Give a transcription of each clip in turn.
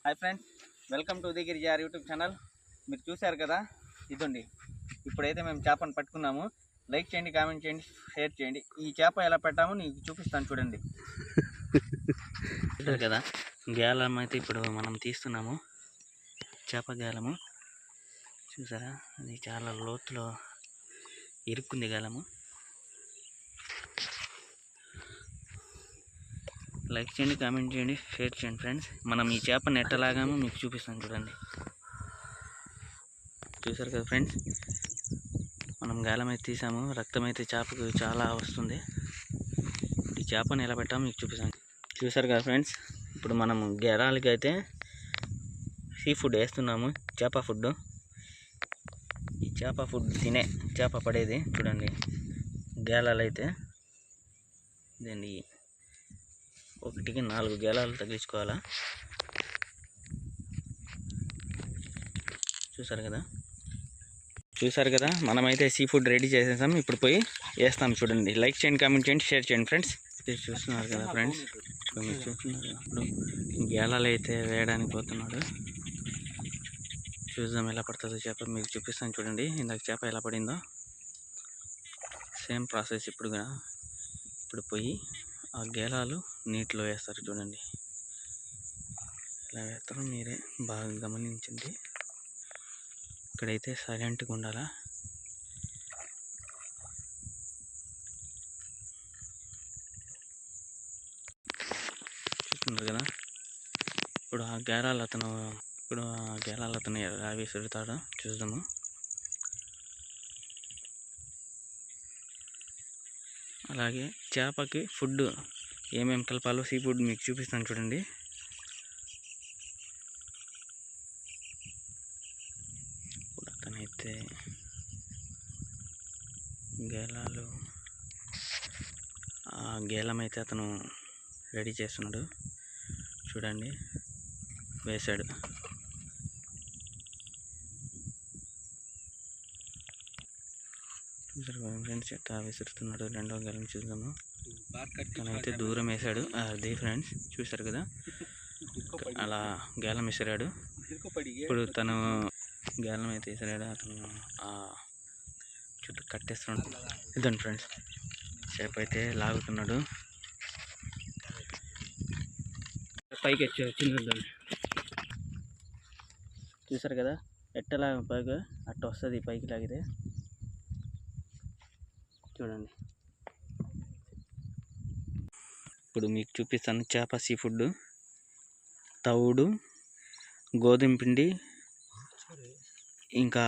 Hi friends, welcome to Udayagiri జార్ YouTube channel. మీరు చూశారు కదా, ఇదండి ఇప్పుడైతే మేము చేపను పట్టుకున్నాము. లైక్ చేయండి, కామెంట్ చేయండి, షేర్ చేయండి. ఈ చేప ఎలా పెట్టామో నీకు చూపిస్తాను చూడండి. చూసారు కదా, గేలం అయితే ఇప్పుడు మనం తీస్తున్నాము. చేప గేలము చూసారా, అది చాలా లోతులో ఇరుక్కుంది గేలము. లైక్ చేయండి, కామెంట్ చేయండి, షేర్ చేయండి ఫ్రెండ్స్. మనం ఈ చేపను ఎట్టలాగామో మీకు చూపిస్తాను చూడండి. చూసారు కదా ఫ్రెండ్స్, మనం గాలం అయితే తీసాము. రక్తం అయితే చేపకు చాలా వస్తుంది. ఈ చేపను ఎలా పెట్టామో మీకు చూపిస్తాను. చూసారు కదా ఫ్రెండ్స్, ఇప్పుడు మనం గేరాలకి అయితే సీ ఫుడ్ వేస్తున్నాము. చేప ఫుడ్, ఈ చేప ఫుడ్ తినే చేప పడేది చూడండి. గేలాలు అయితే ఇదండి, ఒకటికి 4 గేలాలు తగిలించుకోవాలా. చూసారు కదా మనమైతే సీ ఫుడ్ రెడీ చేసేసాం. ఇప్పుడు పోయి వేస్తాం చూడండి. లైక్ చేయండి, కామెంట్ చేయండి, షేర్ చేయండి ఫ్రెండ్స్. చూస్తున్నారు కదా ఫ్రెండ్స్, ఇప్పుడు మీరు చూస్తున్నారు. ఇప్పుడు గేలాలు అయితే వేయడానికి పోతున్నాడు. చూద్దాం ఎలా పడుతుందో చేప, మీకు చూపిస్తాను చూడండి. ఇందాక చేప ఎలా పడిందో సేమ్ ప్రాసెస్ ఇప్పుడు పోయి ఆ గేలాలు నీటిలో వేస్తారు చూడండి. ఎలా వేస్తారో మీరే బాగా గమనించండి. ఇక్కడైతే సైలెంట్గా ఉండాలా. చూస్తున్నారు కదా, ఇప్పుడు ఆ గేలాలు అతను ఎలా విసురుతాడో చూద్దాము. అలాగే చేపకి ఫుడ్ ఏమేమి కలపాలో సీ ఫుడ్ మీకు చూపిస్తాను చూడండి. ఇప్పుడు అతనైతే గేలం అయితే అతను రెడీ చేస్తున్నాడు చూడండి. వేసాడు. ఫ్రెండ్స్ ఎట్లా విసురుతున్నాడు. రెండో గేలం చూద్దాము. తనైతే దూరం వేసాడు. అది ఫ్రెండ్స్ చూసారు కదా, అలా గేలం విసిరాడు. ఇప్పుడు తను గేలం అయితే విసిరాడు. అతను చుట్టూ కట్టేస్తున్నాడు. ఇదండి ఫ్రెండ్స్, చేప అయితే లాగుతున్నాడు. పైకి వచ్చాడు చిన్న. చూసారు కదా ఎట్టలా పైకి అట్ట వస్తుంది. పైకి లాగితే చూడండి. ఇప్పుడు మీకు చూపిస్తాను చేప సీ ఫుడ్. తవుడు, గోధుమ పిండి, ఇంకా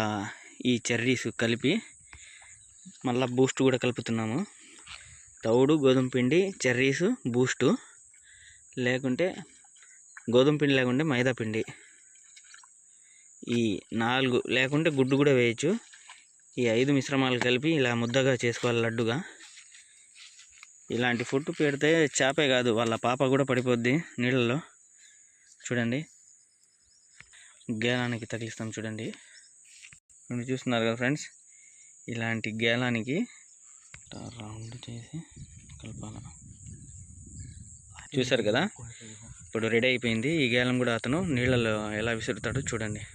ఈ చెర్రీస్ కలిపి మళ్ళీ బూస్ట్ కూడా కలుపుతున్నాము. తవుడు, గోధుమ పిండి, చెర్రీస్, బూస్టు, లేకుంటే గోధుమ పిండి లేకుంటే మైదా పిండి, ఈ 4 లేకుంటే గుడ్డు కూడా వేయచ్చు. ఈ 5 మిశ్రమాలు కలిపి ఇలా ముద్దగా చేసుకోవాలి, లడ్డుగా. ఇలాంటి ఫుడ్ పెడితే చేపే కాదు, వాళ్ళ పాప కూడా పడిపోద్ది నీళ్ళలో. చూడండి, గేలానికి తగిలిస్తాం చూడండి. మీరు చూస్తున్నారు కదా ఫ్రెండ్స్, ఇలాంటి గేలానికి రౌండ్ చేసి కలపాల. చూసారు కదా, ఇప్పుడు రెడీ అయిపోయింది. ఈ గేలం కూడా అతను నీళ్ళలో ఎలా విసురుతాడో చూడండి.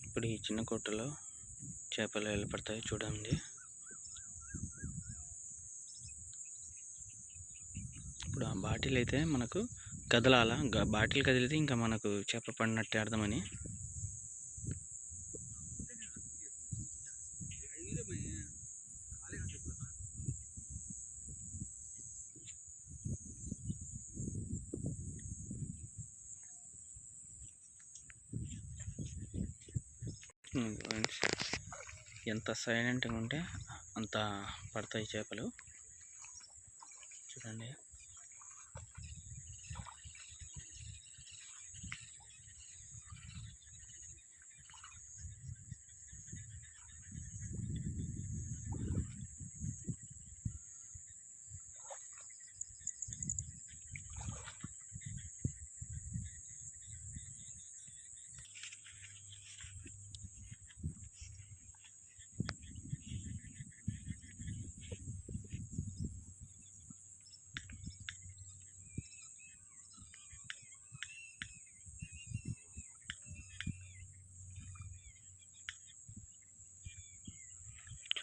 ఇప్పుడు ఈ చిన్న కొట్టులో చేపలు ఎలా పడతాయో చూడండి. ఇప్పుడు ఆ బాటిల్ అయితే మనకు కదలాల. బాటిల్ కదిలితే ఇంకా మనకు చేప పడినట్టే అర్థమని. ఎంత సైలెంట్గా ఉంటే అంత పడతాయి చేపలు చూడండి.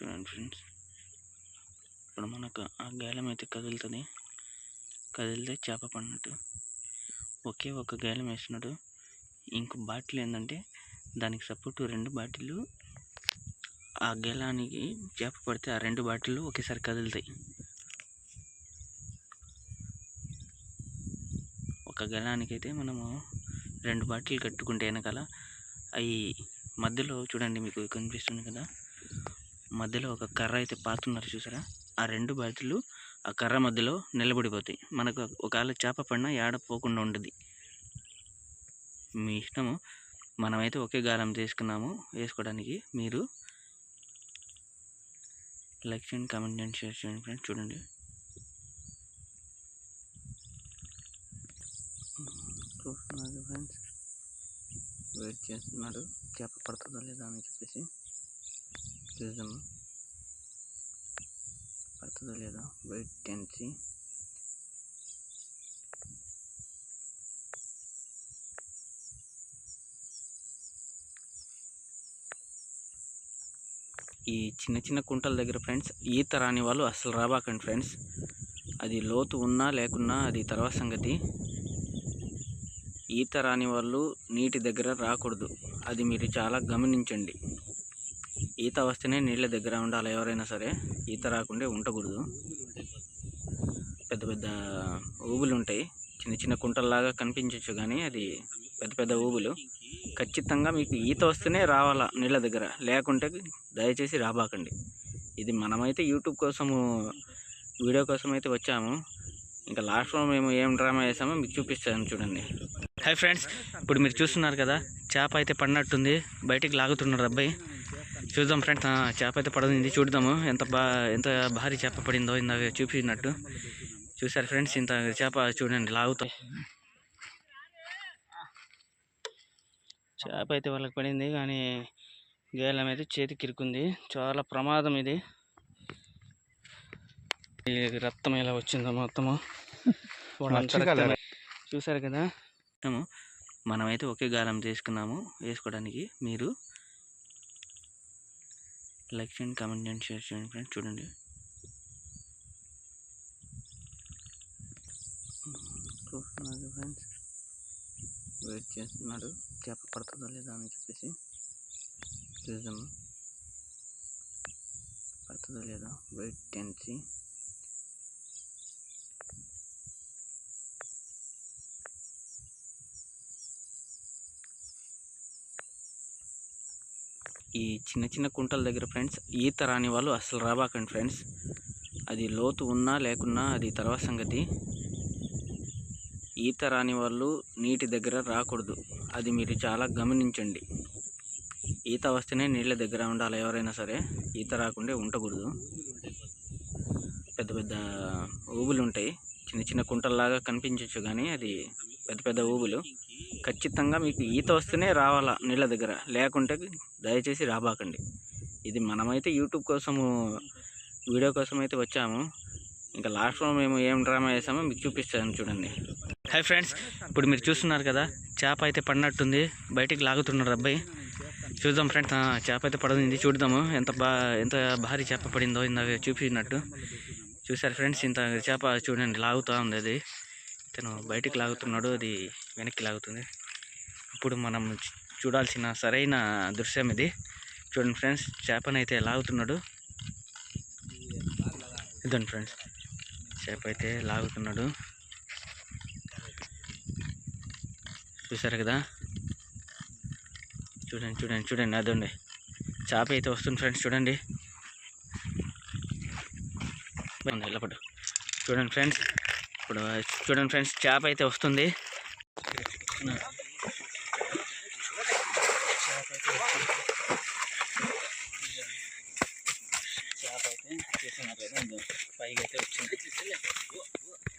చూడండి ఫ్రెండ్స్, ఇప్పుడు మనకు ఆ గాలం అయితే కదులుతుంది. కదిలితే చేప పడినట్టు. ఒకే ఒక గాలం వేసినట్టు. ఇంకో బాటిల్ ఏంటంటే దానికి సపోర్ట్ 2 బాటిళ్ళు. ఆ గేలానికి చేప పడితే ఆ 2 బాటిళ్ళు ఒకేసారి కదులుతాయి. ఒక గేలానికైతే మనము 2 బాటిల్ కట్టుకుంటే వెనకాల అవి మధ్యలో చూడండి, మీకు కనిపిస్తుంది కదా, మధ్యలో ఒక కర్ర అయితే పాతున్నారు చూసారా, ఆ 2 బాటిళ్ళు ఆ కర్ర మధ్యలో నిలబడిపోతాయి. మనకు ఒకవేళ చేప పడినా ఏడ పోకుండా ఉండదు. మీ ఇష్టము. మనమైతే ఒకే గాలం తీసుకున్నాము వేసుకోవడానికి. మీరు లైక్ చేయండి, కామెంట్ చేయండి, షేర్ చేయండి ఫ్రెండ్స్. చూడండి చూస్తున్నారు ఫ్రెండ్స్, వెయిట్ చేస్తున్నాడు చేప పడుతుందా లేదా అని చెప్పేసి. చూద్దాము పడుతుందా లేదా, వెయిట్ అండ్ సీ. ఈ చిన్న చిన్న కుంటల దగ్గర ఫ్రెండ్స్ ఈత రాని వాళ్ళు అసలు రాబాకండి ఫ్రెండ్స్. అది లోతు ఉన్నా లేకున్నా అది తర్వాత సంగతి. ఈత రాని వాళ్ళు నీటి దగ్గర రాకూడదు, అది మీరు చాలా గమనించండి. ఈత వస్తేనే నీళ్ళ దగ్గర ఉండాలి ఎవరైనా సరే, ఈత రాకుండా ఉండకూడదు. పెద్ద పెద్ద ఊబులు ఉంటాయి, చిన్న చిన్న కుంటల్లాగా కనిపించవచ్చు కానీ అది పెద్ద పెద్ద ఊబులు. ఖచ్చితంగా మీకు ఈత వస్తేనే రావాలా నీళ్ళ దగ్గర, లేకుంటే దయచేసి రాబాకండి. ఇది మనమైతే యూట్యూబ్ కోసము, వీడియో కోసం అయితే వచ్చాము. ఇంకా లాస్ట్లో మేము ఏం డ్రామా చేసామో మీకు చూపిస్తాను చూడండి. హాయ్ ఫ్రెండ్స్, ఇప్పుడు మీరు చూస్తున్నారు కదా, చేప అయితే పడినట్టుంది. బయటికి లాగుతున్నారు అబ్బాయి. చూద్దాం ఫ్రెండ్స్, చేప అయితే పడింది. చూద్దాము ఎంత భారీ చేప పడిందో ఇందాక చూపించినట్టు. చూసారు ఫ్రెండ్స్, ఇంత చేప చూడండి లాగుతాయి. చేప అయితే వాళ్ళకి పడింది కానీ గేలం అయితే చేతికి ఇరుకుంది. చాలా ప్రమాదం ఇది. రక్తం ఎలా వచ్చిందో మొత్తము చూసారు కదా. మనమైతే ఒకే గాలం తీసుకున్నాము వేసుకోవడానికి. మీరు లైక్ చేయండి, కామెంట్ చేయండి, షేర్ చేయండి ఫ్రెండ్స్. చూడండి చూస్తున్నారు ఫ్రెండ్స్, వెయిట్ చేస్తున్నాడు చేప పడుతుందా లేదా అని చెప్పేసి. చూద్దాము పడుతుందా లేదా, వెయిట్ అండ్ సీ. ఈ చిన్న చిన్న కుంటల దగ్గర ఫ్రెండ్స్ ఈత రాని వాళ్ళు అసలు రాబాకండి ఫ్రెండ్స్. అది లోతు ఉన్నా లేకున్నా అది తర్వాత సంగతి. ఈత రాని వాళ్ళు నీటి దగ్గర రాకూడదు, అది మీరు చాలా గమనించండి. ఈత వస్తేనే నీళ్ళ దగ్గర ఉండాలి ఎవరైనా సరే, ఈత రాకుండా ఉండకూడదు. పెద్ద పెద్ద ఊబులు ఉంటాయి, చిన్న చిన్న కుంటల్లాగా కనిపించవచ్చు కానీ అది పెద్ద పెద్ద ఊబులు. ఖచ్చితంగా మీకు ఈత వస్తేనే రావాలా నీళ్ళ దగ్గర, లేకుంటే దయచేసి రాబాకండి. ఇది మనమైతే యూట్యూబ్ కోసము, వీడియో కోసం అయితే వచ్చాము. ఇంకా లాస్ట్లో మేము ఏం డ్రామా చేసామో మీకు చూపిస్తాను చూడండి. హాయ్ ఫ్రెండ్స్, ఇప్పుడు మీరు చూస్తున్నారు కదా, చేప అయితే పడినట్టుంది. బయటికి లాగుతున్నారు అబ్బాయి. చూద్దాం ఫ్రెండ్స్, చేప అయితే పడింది. చూద్దాము ఎంత భారీ చేప పడిందో ఇందాక చూపించినట్టు. చూసారు ఫ్రెండ్స్, ఇంత చేప చూడండి లాగుతూ ఉంది. అది తను బయటికి లాగుతున్నాడు, అది వెనక్కి లాగుతుంది. ఇప్పుడు మనం చూడాల్సిన సరైన దృశ్యం ఇది. చూడండి ఫ్రెండ్స్, చేపనైతే లాగుతున్నాడు. ఇదండి ఫ్రెండ్స్, చేప అయితే లాగుతున్నాడు. చూసారు కదా, చూడండి చూడండి చూడండి, అదండి చేప అయితే వస్తుంది ఫ్రెండ్స్. చూడండి నిలబడు. చూడండి ఫ్రెండ్స్, ఇప్పుడు చూడండి ఫ్రెండ్స్, చేప అయితే వస్తుంది.